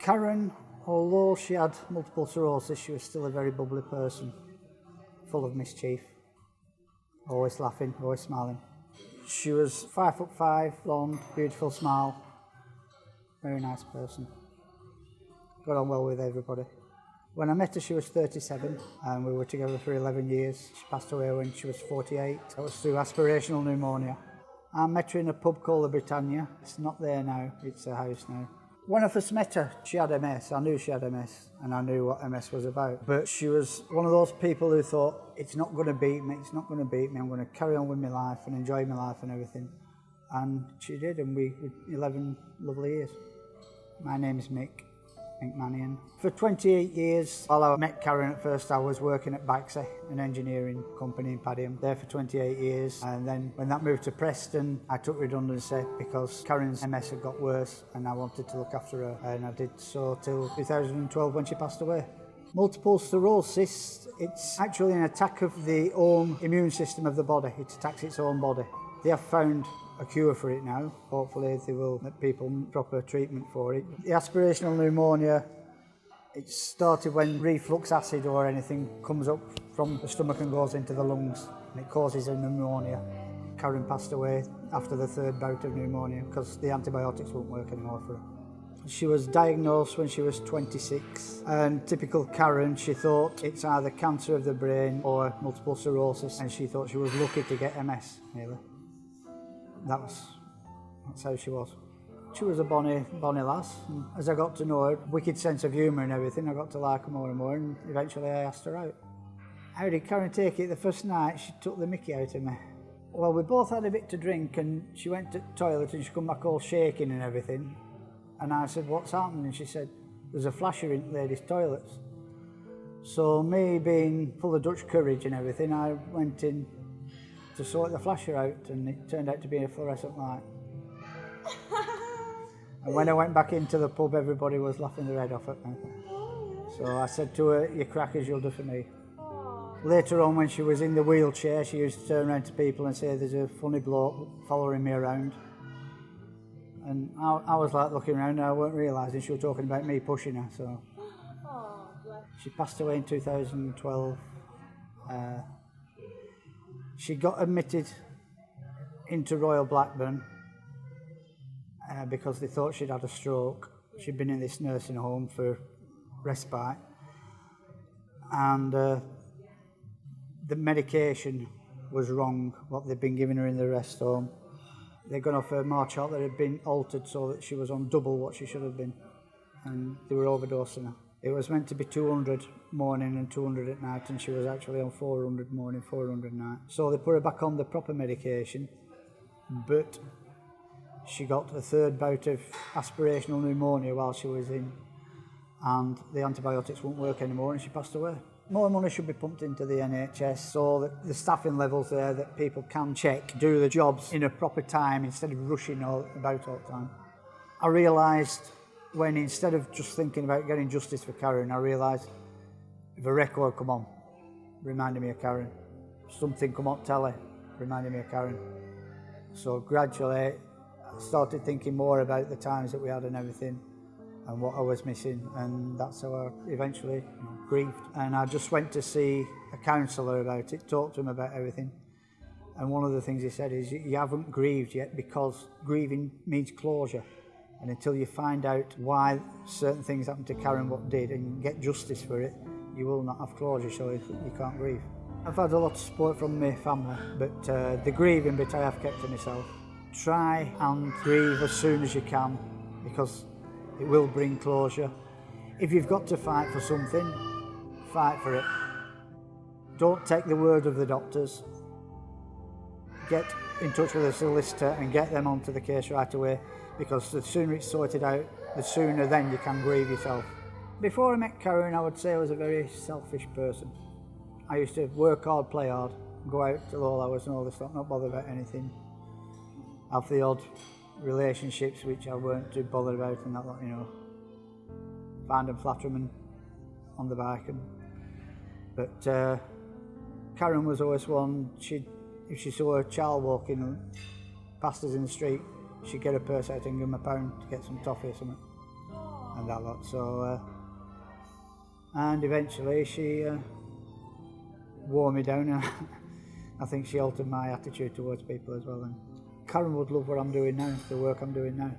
Karen, although she had multiple sclerosis, she was still a very bubbly person, full of mischief, always laughing, always smiling. She was 5'5", blonde, beautiful smile, very nice person. Got on well with everybody. When I met her, she was 37, and we were together for 11 years. She passed away when she was 48. That was through aspirational pneumonia. I met her in a pub called the Britannia. It's not there now, it's a house now. When I first met her, she had MS. I knew she had MS, and I knew what MS was about. But she was one of those people who thought, it's not going to beat me, it's not going to beat me, I'm going to carry on with my life and enjoy my life and everything. And she did, and we 11 lovely years. My name is Mick Mannion. For 28 years, while I met Karen at first, I was working at Baxi, an engineering company in Padiham, there for 28 years. And then when that moved to Preston, I took redundancy because Karen's MS had got worse and I wanted to look after her. And I did so till 2012 when she passed away. Multiple sclerosis, it's actually an attack of the own immune system of the body. It attacks its own body. They have found a cure for it now. Hopefully they will let people proper treatment for it. The aspirational pneumonia, it started when reflux acid or anything comes up from the stomach and goes into the lungs, and it causes a pneumonia. Karen passed away after the third bout of pneumonia because the antibiotics won't work anymore for her. She was diagnosed when she was 26, and typical Karen, she thought it's either cancer of the brain or multiple sclerosis, and she thought she was lucky to get MS, really. That's how she was. She was a bonny lass, and as I got to know her, wicked sense of humour and everything, I got to like her more and more, and eventually I asked her out. How did Karen take it? The first night, she took the mickey out of me. Well, we both had a bit to drink, and she went to the toilet and she come back all shaking and everything. And I said, what's happened? And she said, there's a flasher in ladies' toilets. So me being full of Dutch courage and everything, I went in to sort the flasher out, and it turned out to be a fluorescent light. And when I went back into the pub, everybody was laughing their head off at me. So I said to her, you crackers, you'll do for me. Later on, when she was in the wheelchair, she used to turn around to people and say, there's a funny bloke following me around. And I was like looking around, and I weren't realising she was talking about me pushing her. So she passed away in 2012. She got admitted into Royal Blackburn because they thought she'd had a stroke. She'd been in this nursing home for respite, and the medication was wrong, what they'd been giving her in the rest home. They'd gone off her marchart that had been altered so that she was on double what she should have been, and they were overdosing her. It was meant to be 200 morning and 200 at night, and she was actually on 400 morning, 400 night. So they put her back on the proper medication, but she got a third bout of aspirational pneumonia while she was in, and the antibiotics won't work anymore, and she passed away. More money should be pumped into the NHS so that the staffing levels there, that people can check, do the jobs in a proper time instead of rushing about all the time. I realised when, instead of just thinking about getting justice for Karen, I realised if a record come on, reminded me of Karen. Something come on telly, reminded me of Karen. So gradually I started thinking more about the times that we had and everything and what I was missing, and that's how I eventually grieved. And I just went to see a counsellor about it, talked to him about everything. And one of the things he said is, you haven't grieved yet because grieving means closure. And until you find out why certain things happened to Karen, what did, and get justice for it, you will not have closure, so you can't grieve. I've had a lot of support from my family, but the grieving bit I have kept to myself. Try and grieve as soon as you can, because it will bring closure. If you've got to fight for something, fight for it. Don't take the word of the doctors. Get in touch with a solicitor and get them onto the case right away, because the sooner it's sorted out, the sooner then you can grieve yourself. Before I met Karen, I would say I was a very selfish person. I used to work hard, play hard, go out till all hours and all this stuff, not bother about anything. Have the odd relationships which I weren't too bothered about, and that, you know, find and flatter them on the bike. But Karen was always one, if she saw a child walking past us in the street, she'd get her purse out and give him £1 to get some toffee or something. and that lot. So, and eventually she wore me down, and I think she altered my attitude towards people as well. And Karen would love what I'm doing now, the work I'm doing now.